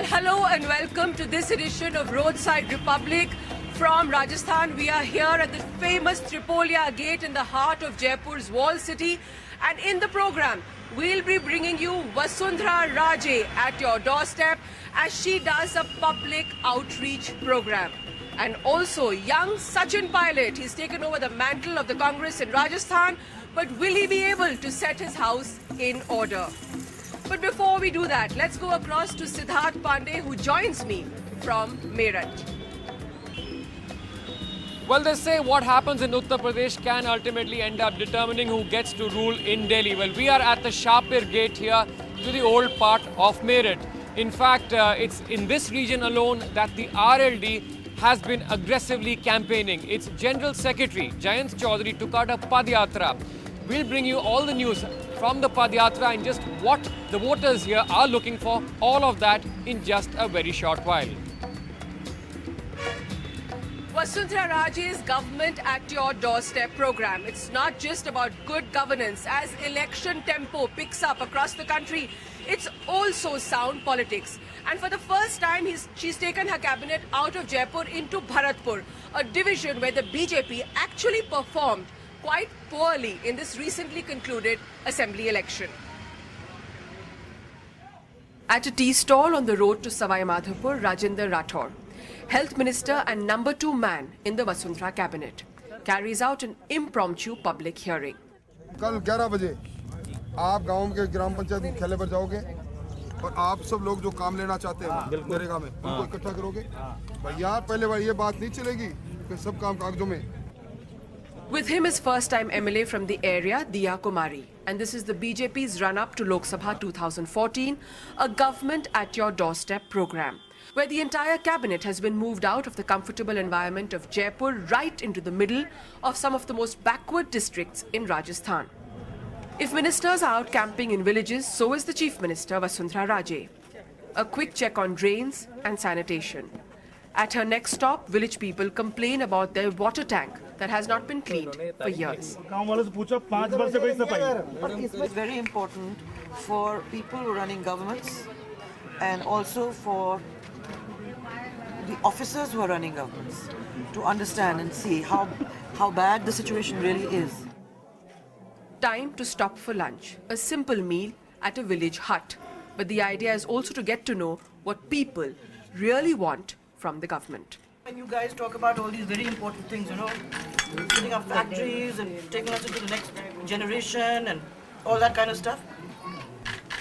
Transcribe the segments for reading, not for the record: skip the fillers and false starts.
Hello and welcome to this edition of Roadside Republic from Rajasthan. We are here at the famous Tripolia Gate in the heart of Jaipur's walled city, and in the program we'll be bringing you Vasundhara Raje at your doorstep as she does a public outreach program. And also young Sachin Pilot, he's taken over the mantle of the Congress in Rajasthan, but will he be able to set his house in order? But before we do that, let's go across to Siddharth Pandey, who joins me from Meerut. Well, they say what happens in Uttar Pradesh can ultimately end up determining who gets to rule in Delhi. Well, we are at the Shapir Gate here to the old part of Meerut. In fact, it's in this region alone that the RLD has been aggressively campaigning. Its General Secretary, Jayant Chaudhary, took out a Padyatra. We'll bring you all the news from the Padyatra and just what the voters here are looking for, all of that in just a very short while. Vasundhara Raje's Government at Your Doorstep program. It's not just about good governance. As election tempo picks up across the country, it's also sound politics. And for the first time, she's taken her cabinet out of Jaipur into Bharatpur, a division where the BJP actually performed quite poorly in this recently concluded assembly election. At a tea stall on the road to Savai Madhopur, Rajinder Rathore, Health Minister and number 2 man in the Vasundhara cabinet, carries out an impromptu public hearing. कल 11 बजे आप गांव के ग्राम पंचायत मुख्यालय पर जाओगे और आप सब लोग जो काम लेना चाहते हैं नरेगा में उनको इकट्ठा करोगे। भैया पहले बार ये बात नहीं चलेगी कि सब काम कागजों में। With him is first-time MLA from the area, Diya Kumari. And this is the BJP's run-up to Lok Sabha 2014, a government at your doorstep program, where the entire cabinet has been moved out of the comfortable environment of Jaipur right into the middle of some of the most backward districts in Rajasthan. If ministers are out camping in villages, so is the Chief Minister, Vasundhara Raje. A quick check on drains and sanitation. At her next stop, village people complain about their water tank that has not been cleaned for years. It's very important for people who are running governments and also for the officers who are running governments to understand and see how bad the situation really is. Time to stop for lunch, a simple meal at a village hut. But the idea is also to get to know what people really want from the government. When you guys talk about all these very important things, you know, putting up factories and taking us into the next generation and all that kind of stuff,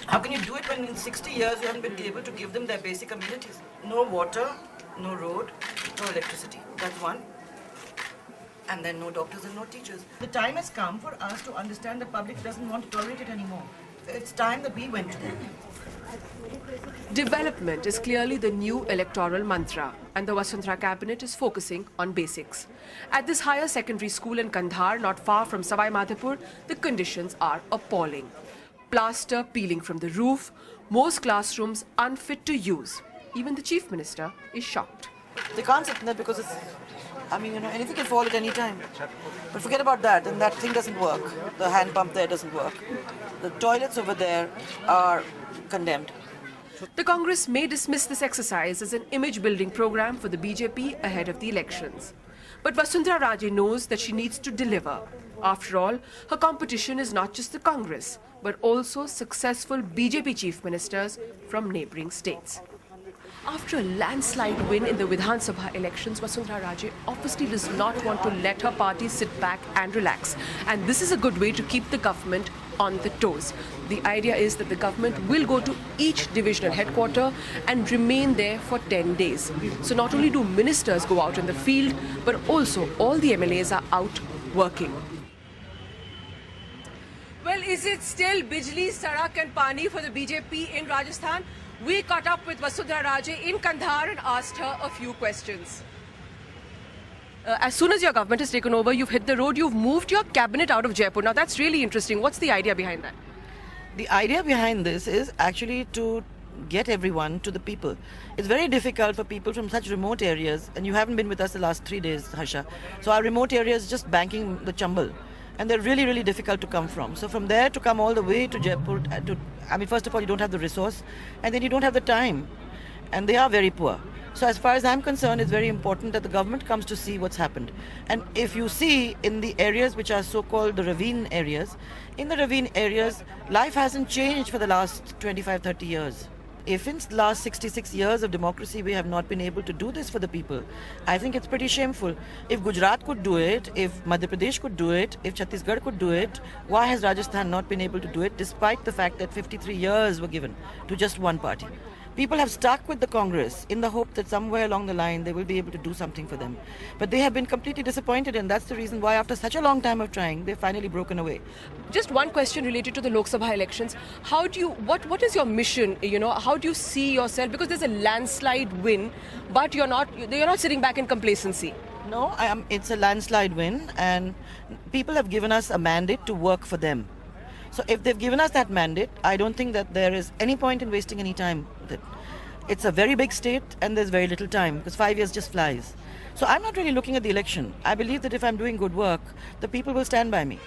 how can you do it when in 60 years you haven't been able to give them their basic amenities? No water, no road, no electricity. That's one. And then no doctors and no teachers. The time has come for us to understand the public doesn't want to tolerate it anymore. It's time that we went to them. Development is clearly the new electoral mantra, and the Vasundhara cabinet is focusing on basics. At this higher secondary school in Kandhar, not far from Savai Madhopur, the conditions are appalling. Plaster peeling from the roof, most classrooms unfit to use. Even the Chief Minister is shocked. They can't sit in there because it's, I mean, you know, anything can fall at any time. But forget about that, and that thing doesn't work. The hand pump there doesn't work. The toilets over there are condemned. The Congress may dismiss this exercise as an image-building program for the BJP ahead of the elections. But Vasundhara Raje knows that she needs to deliver. After all, her competition is not just the Congress, but also successful BJP chief ministers from neighbouring states. After a landslide win in the Vidhan Sabha elections, Vasundhara Raje obviously does not want to let her party sit back and relax. And this is a good way to keep the government on the toes. The idea is that the government will go to each divisional headquarter and remain there for 10 days. So not only do ministers go out in the field, but also all the MLAs are out working. Well, is it still Bijli, Sadak and Pani for the BJP in Rajasthan? We caught up with Vasundhara Raje in Kandhar and asked her a few questions. As soon as your government has taken over, you've hit the road, you've moved your cabinet out of Jaipur. Now that's really interesting. What's the idea behind that? The idea behind this is actually to get everyone to the people. It's very difficult for people from such remote areas, and you haven't been with us the last 3 days, Harsha. So our remote areas just banking the Chambal, and they're really, really difficult to come from. So from there to come all the way to Jaipur, first of all, you don't have the resource, and then you don't have the time, and they are very poor. So as far as I'm concerned, it's very important that the government comes to see what's happened. And if you see in the areas which are so-called the ravine areas, in the ravine areas, life hasn't changed for the last 25, 30 years. If in the last 66 years of democracy we have not been able to do this for the people, I think it's pretty shameful. If Gujarat could do it, if Madhya Pradesh could do it, if Chhattisgarh could do it, why has Rajasthan not been able to do it despite the fact that 53 years were given to just one party? People have stuck with the Congress in the hope that somewhere along the line they will be able to do something for them. But they have been completely disappointed, and that's the reason why after such a long time of trying, they've finally broken away. Just one question related to the Lok Sabha elections. What is your mission? How do you see yourself? Because there's a landslide win, but you're not sitting back in complacency. No, it's a landslide win, and people have given us a mandate to work for them. So if they've given us that mandate, I don't think that there is any point in wasting any time with it. It's a very big state and there's very little time because 5 years just flies. So I'm not really looking at the election. I believe that if I'm doing good work, the people will stand by me.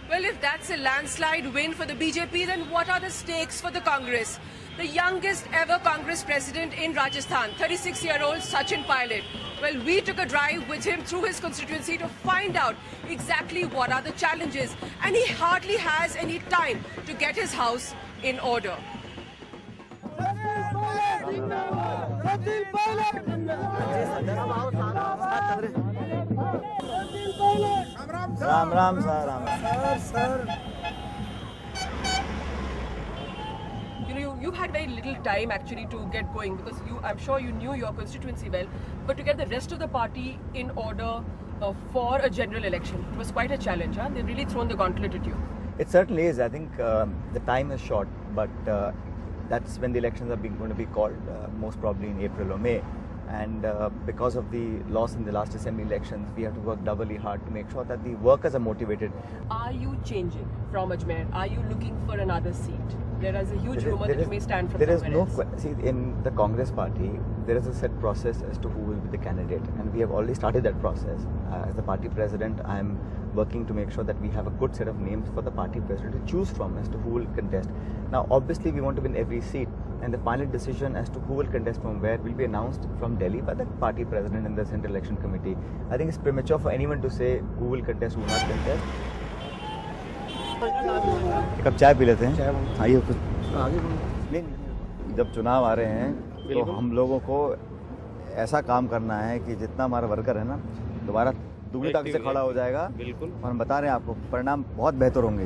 Well, if that's a landslide win for the BJP, then what are the stakes for the Congress? The youngest ever Congress president in Rajasthan, 36-year-old Sachin Pilot. Well, we took a drive with him through his constituency to find out exactly what are the challenges. And he hardly has any time to get his house in order. Ram Ram sir Ram sir You've had very little time actually to get going because I'm sure you knew your constituency well, but to get the rest of the party in order for a general election, it was quite a challenge. Huh? They've really thrown the gauntlet at you. It certainly is. I think the time is short, but that's when the elections are going to be called, most probably in April or May. And because of the loss in the last assembly elections, we have to work doubly hard to make sure that the workers are motivated. Are you changing from Ajmer? Are you looking for another seat? There is a huge rumor that you may stand from somewhere else. See, in the Congress party, there is a set process as to who will be the candidate, and we have already started that process. As the party president, I am working to make sure that we have a good set of names for the party president to choose from as to who will contest. Now, obviously, we want to win every seat, and the final decision as to who will contest from where will be announced from Delhi by the party president and the Central Election Committee. I think it's premature for anyone to say who will contest, who will not contest. एक cup चाय P लेते हैं। आइए कुछ नहीं, जब चुनाव आ रहे हैं तो हम लोगों को ऐसा काम करना है कि जितना हमारा वर्कर है ना दोबारा दुगनी ताकत से खड़ा हो जाएगा। बिल्कुल। और हम बता रहे हैं आपको परिणाम बहुत बेहतर होंगे।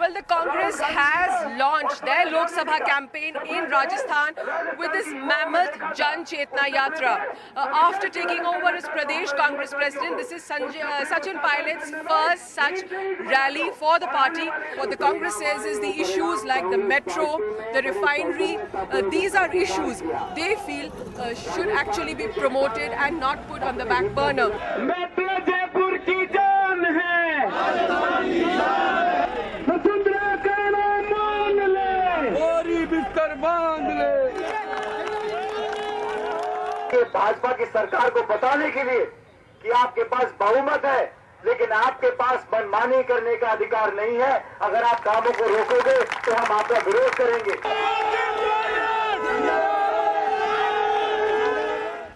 Well, the Congress has launched their Lok Sabha campaign in Rajasthan with this mammoth Jan Chetna Yatra. After taking over as Pradesh Congress President, this is Sachin Pilot's first such rally for the party. What the Congress says is the issues like the metro, the refinery, these are issues they feel should actually be promoted and not put on the back burner. Bhajpa की सरकार को बताने के लिए कि आपके पास बहुमत है, लेकिन आपके पास मनमानी करने का अधिकार नहीं है। अगर आप कामों को रोकोगे तो हम आपका विरोध करेंगे।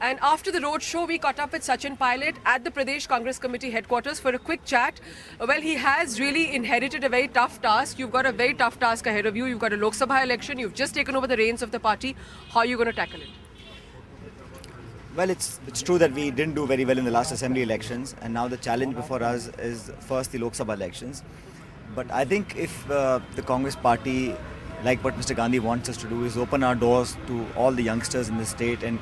And after the road show, we caught up with Sachin Pilot at the Pradesh Congress Committee headquarters for a quick chat. Well, he has really inherited a very tough task. You've got a very tough task ahead of you. You've got a Lok Sabha election. You've just taken over the reins of the party. How are you going to tackle it? Well, it's true that we didn't do very well in the last assembly elections, and now the challenge before us is first the Lok Sabha elections. But I think if the Congress party, like what Mr. Gandhi wants us to do, is open our doors to all the youngsters in the state and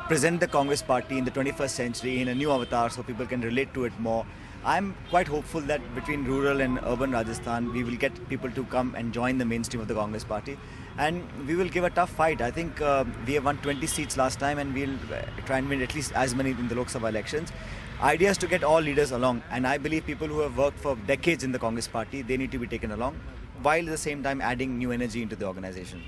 present the Congress party in the 21st century in a new avatar so people can relate to it more. I'm quite hopeful that between rural and urban Rajasthan, we will get people to come and join the mainstream of the Congress party. And we will give a tough fight. I think we have won 20 seats last time, and we'll try and win at least as many in the Lok Sabha elections. Idea is to get all leaders along, and I believe people who have worked for decades in the Congress party, they need to be taken along, while at the same time adding new energy into the organization.